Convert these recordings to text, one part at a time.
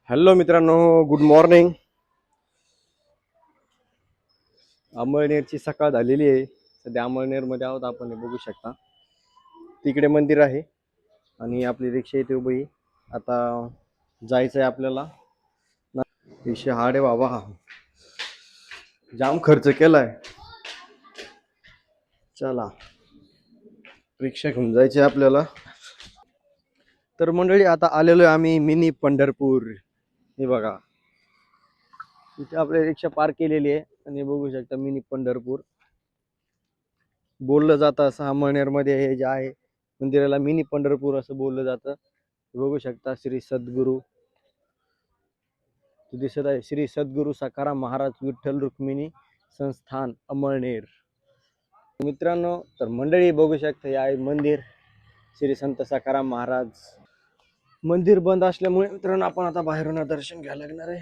Hello मित्रांनो, good morning. अंमळनेरची सकाळ झालेली आहे. सध्या अंमळनेरमध्ये आहोत आपण, हे बघू शकता. तिकडे मंदिर आहे आणि आपली रिक्षा इथे उभी. आता जायचं आहे आपल्याला. विषय हाड आहे बाबा, जाम खर्च केलाय. चला, रिक्षा घेऊन जायची आपल्याला. तर मंडळी, आता आलेलो आहे आम्ही मिनी पंढरपूर. हे बघा, इथे आपली रिक्षा पार्क केलेली आहे आणि बघू शकता मिनी पंढरपूर बोललं जातं. असं अंमळनेरमध्ये हे जे आहे मंदिराला मिनी पंढरपूर असं बोललं जातं. बघू शकता श्री सद्गुरू दिसत आहे, श्री सद्गुरू सखाराम महाराज विठ्ठल रुक्मिणी संस्थान अंमळनेर. मित्रांनो, तर मंडळी बघू शकता, हे आहे मंदिर श्री संत सखाराम महाराज. मंदिर बंद असल्यामुळे मित्रांनो आपण आता बाहेरून दर्शन घ्यायला लागणार आहे.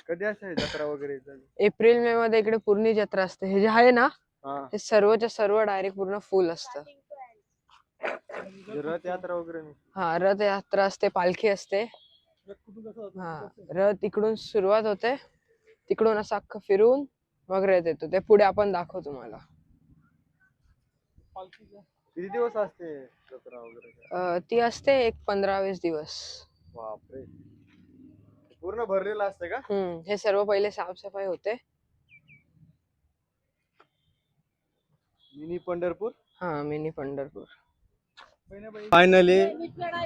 कधी असते जत्रा वगैरे? एप्रिल मे मध्ये इकडे पूर्ण जत्रा असते. हे जे आहे ना, हे सर्वच्या सर्व डायरेक्ट पूर्ण फुल असतं. रथ यात्रा वगैरे? हा, रथ यात्रा असते, पालखी असते. हा, रथ इकडून सुरुवात होते, तिकडून असं अख्खं फिरून मग रथ येतो. ते पुढे आपण दाखवू तुम्हाला. किती दिवस असते जत्रा वगैरे? ती असते एक 15-20 दिवस. बापरे, पूर्ण भरलेलं असते का? हे सर्व पहिले साफसफाई होते. मिनी पंढरपूर. हा, मिनी पंढरपूर. फायनली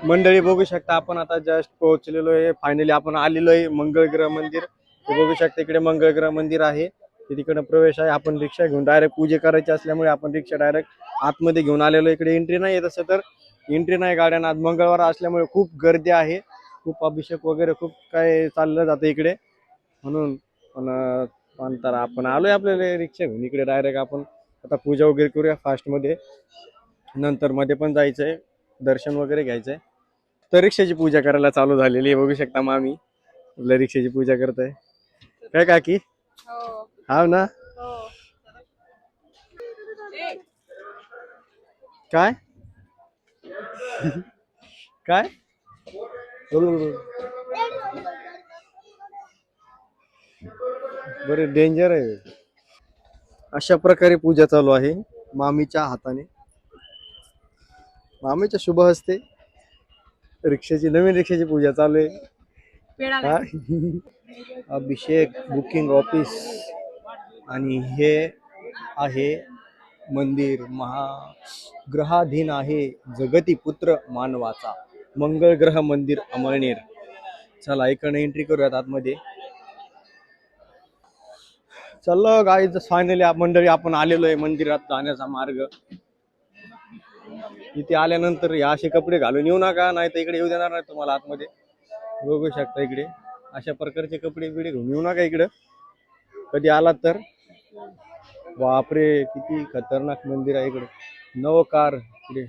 मंडळी बघू शकता, आपण आता जस्ट पोहोचलेलो आहे. फायनली आपण आलेलो आहे मंगळग्रह मंदिर. हे बघू शकता, इकडे मंगळग्रह मंदिर आहे. तिकडे प्रवेश आहे. आपण रिक्षा घेऊन डायरेक्ट पूजा करायची असल्यामुळे आपण रिक्षा डायरेक्ट आतमध्ये घेऊन आलेलो. इकडे एंट्री नाही आहे, तसं तर एंट्री नाही गाड्यांना. आज मंगळवार असल्यामुळे खूप गर्दी आहे, खूप अभिषेक वगैरे खूप काय चाललं जातं इकडे, म्हणून. पण तर आपण आलोय आपल्याला रिक्षा घेऊन इकडे डायरेक्ट. आपण आता पूजा वगैरे करूया फास्टमध्ये, नंतर मध्ये पण जायचंय, दर्शन वगैरे घ्यायचंय. तर रिक्षाची पूजा करायला चालू झालेली आहे. बघू शकता मामी आपल्या रिक्षाची पूजा करताय. काय काकी? हा ना. काय काय बरं, डेंजर आहे. अशा प्रकारे पूजा चालू आहे मामीच्या हाताने. मामीच्या शुभ हस्ते रिक्षाची, नवीन रिक्षाची पूजा चालू आहे. अभिषेक बुकिंग ऑफिस. आणि हे आहे मंदिर महाग्रहाधीन आहे, जगती पुत्र मानवाचा मंगळ ग्रह मंदिर अंमळनेर. चला, इकडनं एंट्री करूयात आतमध्ये. चला गाईज, फायनली मंडळी आपण आलेलो आहे मंदिरात जाण्याचा मार्ग. इथे आल्यानंतर हे असे कपडे घालून येऊ नका, नाही तर इकडे येऊ देणार नाही तुम्हाला आतमध्ये. बघू शकता इकडे अशा प्रकारचे कपडे बिडे घेऊन येऊ नका इकडं कधी आलात तर. बापरे, किती खतरनाक मंदिर आहे इकडे. नवकार इकडे,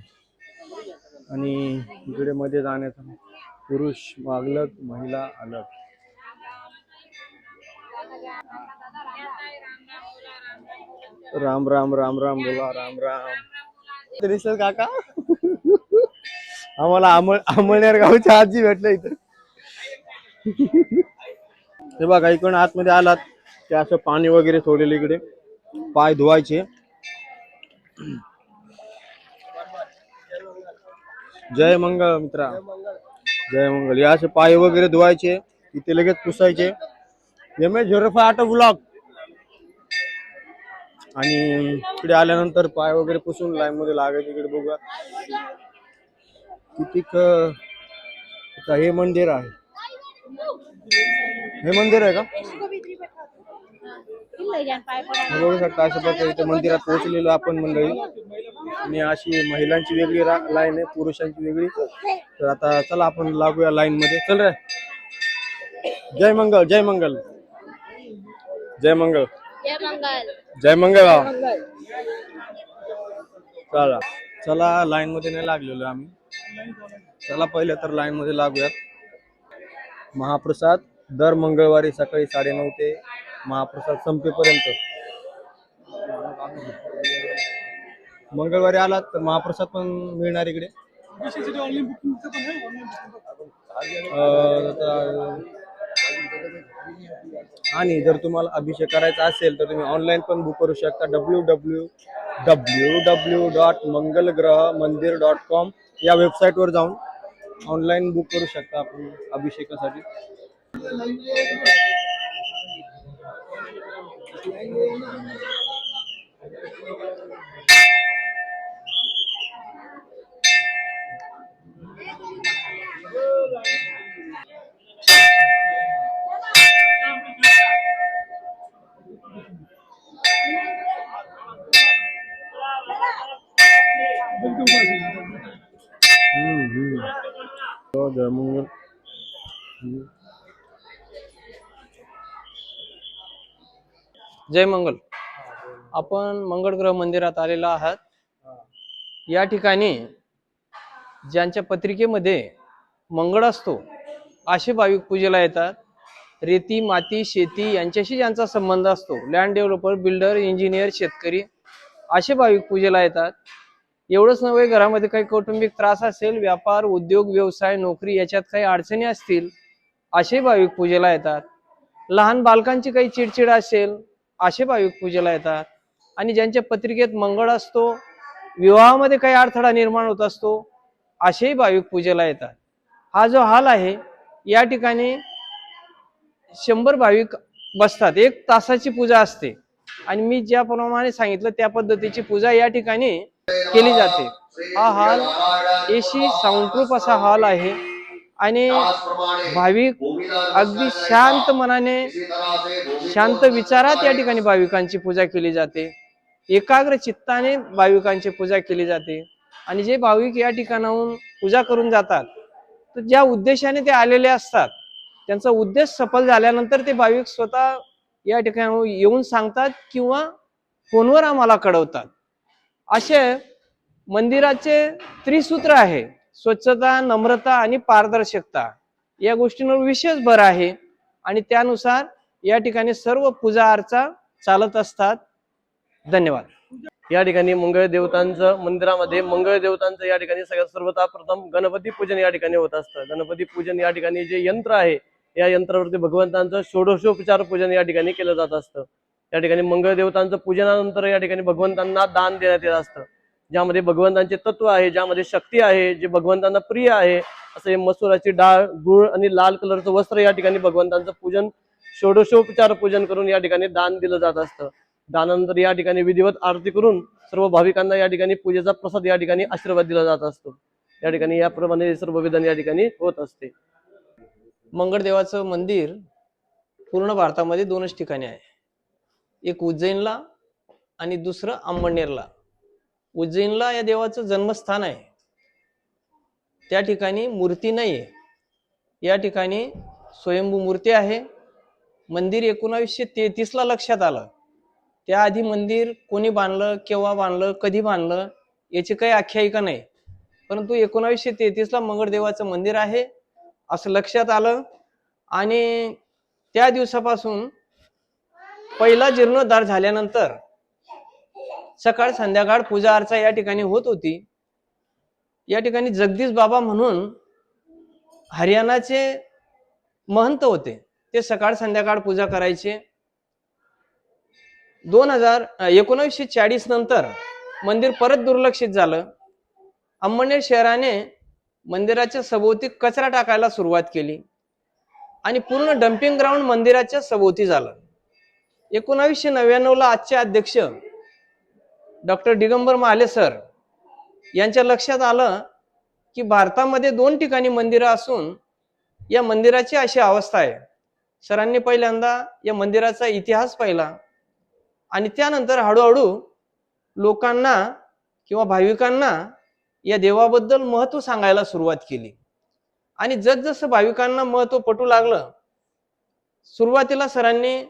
आणि इकडे मध्ये जाण्याचा पुरुष अलग, महिला अलग. राम राम राम राम बोला, राम राम. दिसल काका आम्हाला अंमळनेर गावच्या आजी भेटलं इथं. हे बघा, इकडून आतमध्ये आलात की असं पाणी वगैरे सोडलेलं इकडे, पाय धुवायचे. जय मंगळ मित्रा, जय मंगल. या असे पाय वगैरे धुवायचे, इथे लगेच पुसायचे. MH05 block. आणि इकडे आल्यानंतर पाय वगैरे पुसून लाईन मध्ये लागायचे. इकडे बघा किती हे मंदिर आहे. हे मंदिर आहे का? बघू शकता अशा प्रकारे इथे मंदिरात पोहोचलेलो आपण मंडळी. आणि अशी महिलांची वेगळी लाईन आहे, पुरुषांची वेगळी. तर आता चला आपण लागूया लाईन मध्ये. चल रे. जय मंगल, जय मंगल, जय मंगल, जय मंगल. चला चला, लाईन मध्ये नाही लागलेलो आम्ही. चला पहिले तर लाईन मध्ये लागूयात. महाप्रसाद दर मंगळवारी सकाळी 9:30 ते महाप्रसाद संपेपर्यंत. मंगळवारी आलात तर महाप्रसाद पण मिळणार इकडे. आणि जर तुम्हाला अभिषेक करायचा असेल तर तुम्ही ऑनलाईन पण बुक करू शकता. www.mangalgrahmandir.com या वेबसाईटवर जाऊन ऑनलाईन बुक करू शकता आपण अभिषेकासाठी. जय मंगल. जय मंगल. आपण मंगळ ग्रह मंदिरात आलेलो आहात. या ठिकाणी ज्यांच्या पत्रिकेमध्ये मंगळ असतो असे भाविक पूजेला येतात. रेती, माती, शेती यांच्याशी ज्यांचा संबंध असतो, लँड डेव्हलपर, बिल्डर, इंजिनियर, शेतकरी असे भाविक पूजेला येतात. एवढंच नव्हे, घरामध्ये काही कौटुंबिक त्रास असेल, व्यापार, उद्योग, व्यवसाय, नोकरी याच्यात काही अडचणी असतील असे भाविक पूजेला येतात. लहान बालकांची काही चिडचिड असेल असे भाविक पूजेला येतात. आणि ज्यांच्या पत्रिकेत मंगळ असतो, विवाहामध्ये काही अडथळा निर्माण होत असतो असेही भाविक पूजेला येतात. हा जो हॉल आहे या ठिकाणी 100 भाविक बसतात. 1 तासाची पूजा असते आणि मी ज्याप्रमाणे सांगितलं त्या पद्धतीची पूजा या ठिकाणी केली जाते. हा हॉल एसी साऊंडप्रूफ असा हॉल आहे आणि भाविक अगदी शांत मनाने, शांत विचारात या ठिकाणी भाविकांची पूजा केली जाते. एकाग्र चित्ताने भाविकांची पूजा केली जाते. आणि जे भाविक या ठिकाणाहून पूजा करून जातात तर ज्या उद्देशाने ते आलेले असतात त्यांचा उद्देश सफल झाल्यानंतर ते भाविक स्वतः या ठिकाणी येऊन सांगतात किंवा फोनवर आम्हाला कळवतात. असे मंदिराचे त्रिसूत्र आहे: स्वच्छता, नम्रता आणि पारदर्शकता. या गोष्टींवर विशेष भर आहे आणि त्यानुसार या ठिकाणी सर्व पूजा अर्चा चालत असतात. धन्यवाद. या ठिकाणी मंगळ देवतांचं मंदिरामध्ये मंगळ देवतांचं या ठिकाणी सगळ्यात सर्वप्रथम गणपती पूजन या ठिकाणी होत असतं. गणपती पूजन या ठिकाणी जे यंत्र आहे या यंत्रावरती भगवंतांचं षोडशोपचार पूजन या ठिकाणी केलं जात असतं. या ठिकाणी मंगळ देवतांचं पूजनानंतर या ठिकाणी भगवंतांना दान देण्यात येत असतं, ज्यामध्ये भगवंतांचे तत्व आहे, ज्यामध्ये शक्ती आहे, जे भगवंतांना प्रिय आहे. असे मसुराची डाळ, गुळ आणि लाल कलरचं वस्त्र या ठिकाणी भगवंतांचं पूजन, षोडशोपचार पूजन करून या ठिकाणी दान दिलं जात असतं. दानानंतर या ठिकाणी विधिवत आरती करून सर्व भाविकांना या ठिकाणी पूजेचा प्रसाद या ठिकाणी आशीर्वाद दिला जात असतो. या ठिकाणी याप्रमाणे सर्व विधान या ठिकाणी होत असते. मंगळदेवाचं मंदिर पूर्ण भारतामध्ये 2च ठिकाणी आहे. एक उज्जैनला आणि दुसरं अंमळनेरला. उज्जैनला या देवाचं जन्मस्थान आहे. त्या ठिकाणी मूर्ती नाहीये. या ठिकाणी स्वयंभू मूर्ती आहे. मंदिर 1933 ला लक्षात आलं. त्याआधी मंदिर कोणी बांधलं, केव्हा बांधलं, कधी बांधलं याची काही आख्यायिका नाही, परंतु 1933 ला मंगळदेवाचं मंदिर आहे असं लक्षात आलं. आणि त्या दिवसापासून पहिला जीर्णोद्धार झाल्यानंतर सकाळ संध्याकाळ पूजा अर्चा या ठिकाणी होत होती. या ठिकाणी जगदीश बाबा म्हणून हरियाणाचे महंत होते, ते सकाळ संध्याकाळ पूजा करायचे. 1940 नंतर मंदिर परत दुर्लक्षित झालं. अंमळनेर शहराने मंदिराच्या सभोवती कचरा टाकायला सुरुवात केली आणि पूर्ण डम्पिंग ग्राउंड मंदिराच्या सभोवती झालं. 1999 ला आजचे अध्यक्ष डॉक्टर दिगंबर महाले सर यांच्या लक्षात आलं की भारतामध्ये 2 ठिकाणी मंदिरं असून या मंदिराची अशी अवस्था आहे. सरांनी पहिल्यांदा या मंदिराचा इतिहास पाहिला आणि त्यानंतर हळूहळू लोकांना किंवा भाविकांना या देवाबद्दल महत्त्व सांगायला सुरुवात केली. आणि जसजसं भाविकांना महत्त्व पटू लागलं, सुरुवातीला सरांनी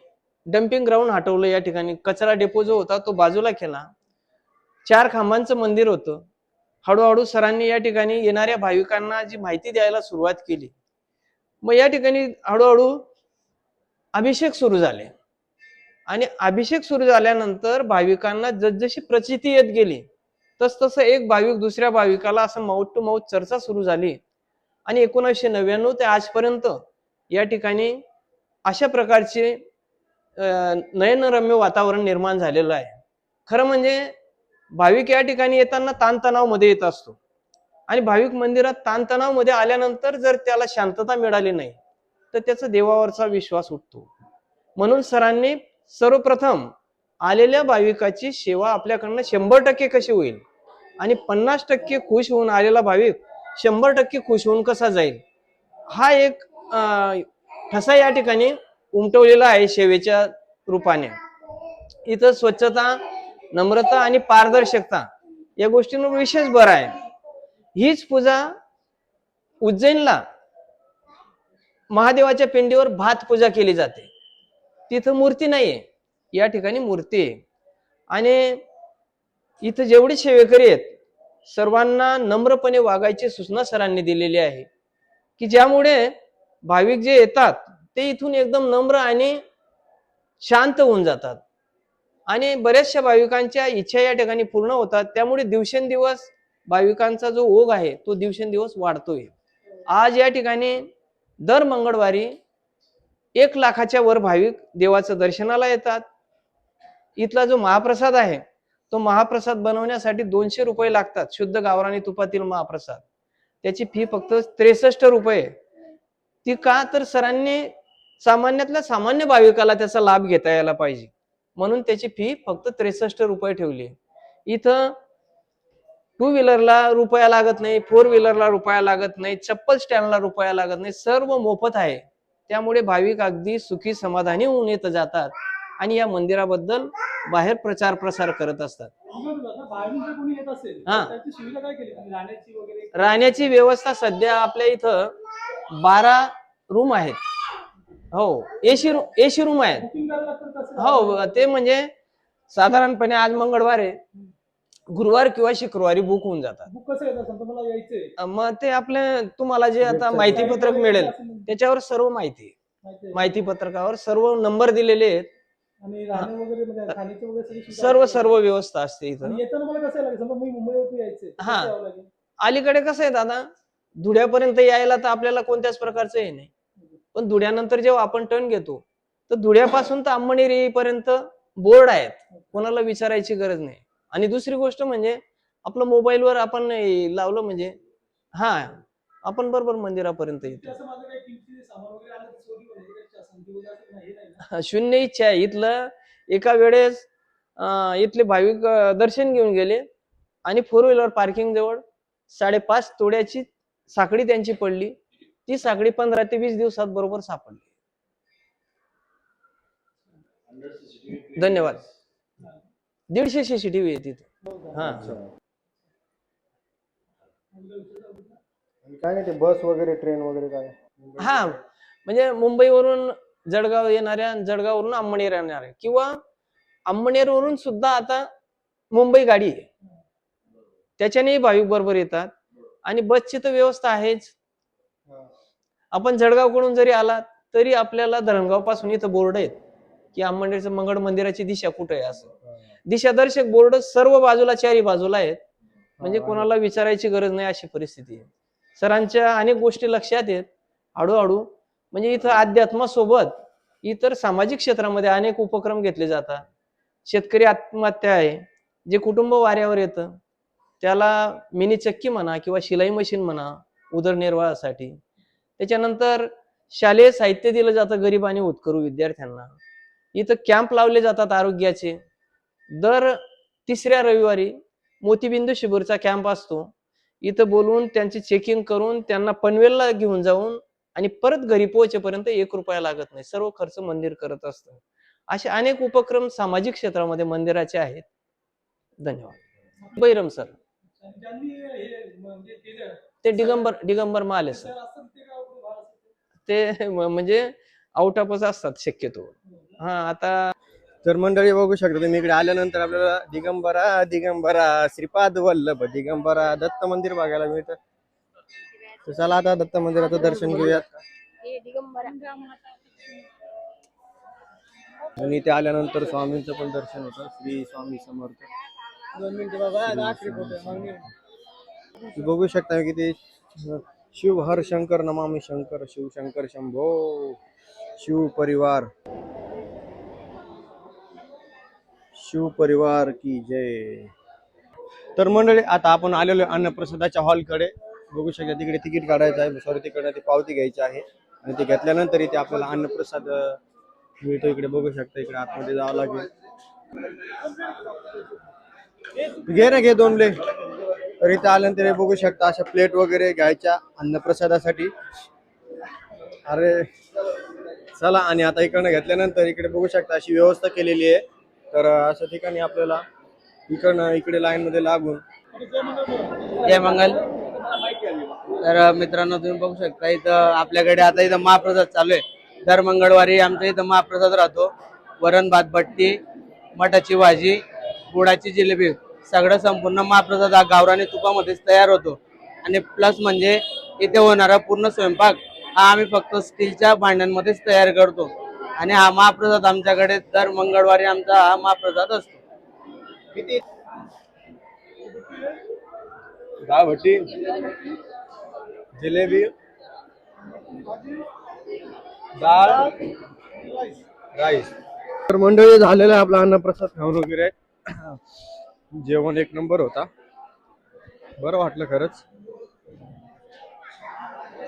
डम्पिंग ग्राउंड हटवलं. या ठिकाणी कचरा डेपो जो होता तो बाजूला केला. 4 खांबांचं मंदिर होतं. हळूहळू सरांनी या ठिकाणी येणाऱ्या भाविकांना जी माहिती द्यायला सुरुवात केली. मग या ठिकाणी हळूहळू अभिषेक सुरू झाले आणि अभिषेक सुरू झाल्यानंतर भाविकांना जसजशी प्रचिती येत गेली तसतसं एक भाविक दुसऱ्या भाविकाला असं माउथ टू माउथ चर्चा सुरू झाली आणि 1999 ते आजपर्यंत या ठिकाणी अशा प्रकारचे नयनरम्य वातावरण निर्माण झालेलं आहे. खरं म्हणजे भाविक या ठिकाणी येताना ताणतणाव मध्ये येत असतो आणि भाविक मंदिरात ताणतणाव मध्ये आल्यानंतर जर त्याला शांतता मिळाली नाही तर त्याचा देवावरचा विश्वास उठतो. म्हणून सरांनी सर्वप्रथम आलेल्या भाविकाची सेवा आपल्याकडनं 100% कशी होईल आणि 50% खुश होऊन आलेला भाविक 100% खुश होऊन कसा जाईल, हा एक ठसा या ठिकाणी उमटवलेला आहे सेवेच्या रूपाने. इथं स्वच्छता, नम्रता आणि पारदर्शकता या गोष्टींवर विशेष भर आहे. हीच पूजा उज्जैनला महादेवाच्या पिंडीवर भात पूजा केली जाते. तिथं मूर्ती नाहीये, या ठिकाणी मूर्ती आहे. आणि इथं जेवढे सेवेकरी आहेत सर्वांना नम्रपणे वागायची सूचना सरांनी दिलेली आहे, की ज्यामुळे भाविक जे येतात ते इथून एकदम नम्र आणि शांत होऊन जातात आणि बऱ्याचशा भाविकांच्या इच्छा या ठिकाणी पूर्ण होतात. त्यामुळे दिवसेंदिवस भाविकांचा जो ओघ आहे तो दिवसेंदिवस वाढतोय. आज या ठिकाणी दर मंगळवारी 1 लाखाच्या वर भाविक देवाचं दर्शनाला येतात. इथला जो महाप्रसाद आहे तो महाप्रसाद बनवण्यासाठी 200 रुपये लागतात. शुद्ध गावरानी तुपातील महाप्रसाद, त्याची फी फक्त 63 रुपये. ती का तर सरांनी सामान्यातल्या सामान्य भाविकाला त्याचा लाभ घेता यायला पाहिजे म्हणून त्याची फी फक्त 63 रुपये ठेवली. इथं 2 व्हीलरला रुपया लागत नाही, 4 व्हीलरला रुपया लागत नाही, चप्पल स्टँडला रुपया लागत नाही, सर्व मोफत आहे. त्यामुळे भाविक अगदी सुखी समाधानी होऊन येत जातात आणि या मंदिराबद्दल बाहेर प्रचार प्रसार करत असतात. हा, राहण्याची व्यवस्था सध्या आपल्या इथं 12 रूम आहेत. हो, एसी रूम आहेत. हो, ते म्हणजे साधारणपणे आज मंगळवार आहे, गुरुवार किंवा शुक्रवारी बुक होऊन जातात. मग ते आपले तुम्हाला जे आता माहिती पत्रक मिळेल त्याच्यावर सर्व माहिती पत्रकावर सर्व नंबर दिलेले आहेत. सर्व व्यवस्था असते इथं. हा, अलीकडे कसं आहे दादा, धुळ्यापर्यंत यायला तर आपल्याला कोणत्याच प्रकारचं हे नाही, पण धुळ्यानंतर जेव्हा आपण टर्न घेतो तर धुळ्यापासून तर अंमळनेर येईपर्यंत बोर्ड आहेत, कोणाला विचारायची गरज नाही. आणि दुसरी गोष्ट म्हणजे आपलं मोबाईलवर आपण लावलं म्हणजे हा आपण बरोबर मंदिरापर्यंत येतो. शून्य इच्छा आहे. इथलं एका वेळेस इथले भाविक दर्शन घेऊन गेले आणि 4 व्हीलर पार्किंग जवळ 5.5 तोड्याची साखळी त्यांची पडली. ती साखळी 15 ते 20 दिवसात बरोबर सापडली. धन्यवाद. 150 CCTV आहे तिथे. हा, काय नाही ते बस वगैरे ट्रेन वगैरे काय? हा, म्हणजे मुंबईवरून जळगाव येणाऱ्या, जळगाववरून अंमळनेर येणाऱ्या किंवा अंमळनेरवरून सुद्धा आता मुंबई गाडी आहे, त्याच्यानेही भाविक बरोबर येतात. आणि बसची तर व्यवस्था आहेच. आपण जळगावकडून जरी आला तरी आपल्याला धरणगाव पासून इथं बोर्ड आहेत की अंमळनेरचं मंगळ मंदिराची दिशा कुठे आहे, असं दिशादर्शक बोर्ड सर्व बाजूला, चारी बाजूला आहेत. म्हणजे कोणाला विचारायची गरज नाही अशी परिस्थिती आहे. सरांच्या अनेक गोष्टी लक्षात येत हळूहळू. म्हणजे इथं अध्यात्मासोबत इतर सामाजिक क्षेत्रामध्ये अनेक उपक्रम घेतले जातात. शेतकरी आत्महत्या आहे, जे कुटुंब वाऱ्यावर येतं त्याला मिनी चक्की म्हणा किंवा शिलाई मशीन म्हणा उदरनिर्वाहासाठी. त्याच्यानंतर शालेय साहित्य दिलं जातं गरीब आणि होतकरू विद्यार्थ्यांना. इथं कॅम्प लावले जातात आरोग्याचे. दर 3ऱ्या रविवारी मोतीबिंदू शिबिरचा कॅम्प असतो. इथं बोलवून त्यांची चेकिंग करून त्यांना पनवेलला घेऊन जाऊन आणि परत घरी पोहोचेपर्यंत 1 रुपया लागत नाही. सर्व खर्च मंदिर करत असतं. असे अनेक उपक्रम सामाजिक क्षेत्रामध्ये मंदिराचे आहेत. धन्यवाद. बैरम सर, ते दिगंबर माले सर, ते म्हणजे आउट ऑफच असतात शक्यतो. हा, आता तर मंडळी बघू शकता तुम्ही इकडे आल्यानंतर आपल्याला दिगंबरा श्रीपाद वल्लभ दिगंबरा दत्त मंदिर बघायला मिळतं. तर चला आता दत्त मंदिराचं दर्शन घेऊयात. आणि इथे आल्यानंतर स्वामींचं पण दर्शन होतं. श्री स्वामी समर्थ. बघू शकता किती शिव हर शंकर नमामि शंकर शिव शंकर शंभो शिव परिवार की जय. तर मंडळी आता आपण आलेलो आहे अन्नप्रसादाच्या हॉलकडे. बघू शकता तिकडे तिकीट काढायचं आहे, सॉरी तिकडे ती पावती घ्यायची आहे आणि ते घेतल्यानंतर इथे आपल्याला अन्नप्रसाद मिळतो. इकडे बघू शकता, इकडे आतमध्ये जावं लागेल. घे ना, घे 2 प्लेट. तर इथे आल्यानंतर हे बघू शकता अशा प्लेट वगैरे घ्यायच्या अन्नप्रसादासाठी. अरे चला, आणि आता इकडनं घेतल्यानंतर इकडे बघू शकता अशी व्यवस्था केलेली आहे. तर अशा ठिकाणी आपल्याला इकडनं इकडे लाईन मध्ये लागून. जय मंगल. तर मित्रांनो तुम्ही बघू शकता इथं आपल्याकडे आता इथं महाप्रसाद चालू आहे. दर मंगळवारी आमच्या इथं महाप्रसाद राहतो. वरण भात भट्टी, मठाची भाजी, गुळाची जिलेबी, सगळं संपूर्ण महाप्रसाद हा गावरानी तुपामध्येच तयार होतो. आणि प्लस म्हणजे इथे होणारा पूर्ण स्वयंपाक हा आम्ही फक्त स्टीलच्या भांड्यांमध्येच तयार करतो. आणि हा महाप्रसाद आमच्याकडे दर मंगळवारी आमचा हा महाप्रसाद असतो. किती? डाळ भट्टी, जिलेबी, डाळ, राईस. तर मंडळी झालेला आहे आपला अन्नप्रसाद खाऊन वगैरे. जेवण एक नंबर होता, बरं वाटलं खरंच.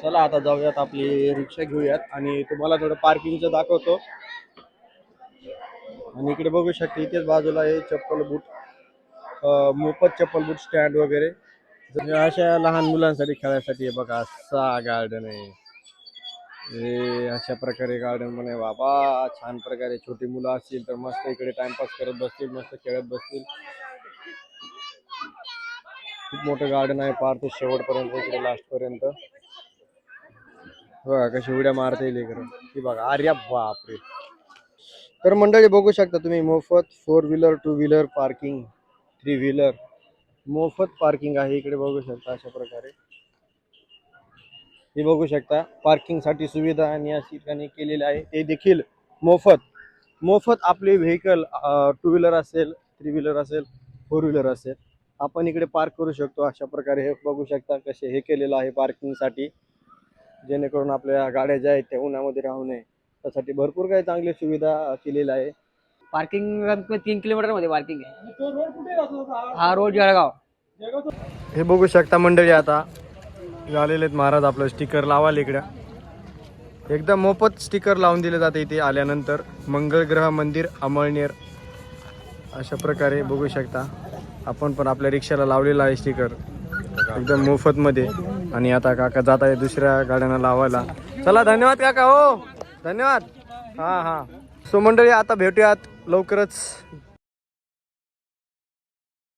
चला आता जाऊयात, आपली रिक्षा घेऊयात आणि तुम्हाला थोडं पार्किंगचं दाखवतो. आणि इकडे बघू शकता इथेच बाजूला आहे चप्पल बूट, मोफत चप्पल बूट स्टँड वगैरे. अशा लहान मुलांसाठी खेळायसाठी आहे बघा, असा गार्डन आहे. हे अशा प्रकारे गार्डन पण आहे बाबा. छान प्रकारे छोटी मुलं असतील तर मस्त इकडे टाइमपास करत बसतील, मस्त खेळत बसतील. खूप मोठं गार्डन आहे, पार ते शेवटपर्यंत, इकडे लास्ट पर्यंत. बघा कशी उड्या मारता येईल इकडे, ती बघा. अरे बापरे. तर मंडळी बघू शकता तुम्ही मोफत 4 व्हीलर 2 व्हीलर पार्किंग, 3 व्हीलर मोफत पार्किंग आहे इकडे. बघू शकता अशा प्रकारे हे बघू शकता पार्किंग साठी सुविधा आणि या ठिकाणी केलेले आहे. ते देखील मोफत आपले व्हेकल 2 व्हीलर असेल, 3 व्हीलर असेल, 4 व्हीलर असेल, आपण इकडे पार्क करू शकतो. अशा प्रकारे हे बघू शकता कसे हे केलेलं आहे पार्किंग साठी, जेणेकरून आपल्या गाड्या ज्या आहेत त्या उन्हामध्ये राहू नये त्यासाठी भरपूर काही चांगली सुविधा केलेल्या आहे. पार्किंग 3 किलोमीटर मध्ये पार्किंग आहे. हा रोड जळगाव. हे बघू शकता मंडळी आता झालेले आहेत महाराज. आपलं स्टिकर लावायला इकडे एकदम मोफत स्टिकर लावून दिले जाते इथे आल्यानंतर. मंगळग्रह मंदिर अमळनेर अशा प्रकारे बघू शकता. आपण पण आपल्या रिक्षाला लावलेला आहे स्टिकर एकदम मोफत मध्ये. आणि आता काका जात आहे दुसऱ्या गाड्यांना लावायला. चला धन्यवाद काका. हो धन्यवाद. हा. सो मंडळी आता भेटूयात लवकरच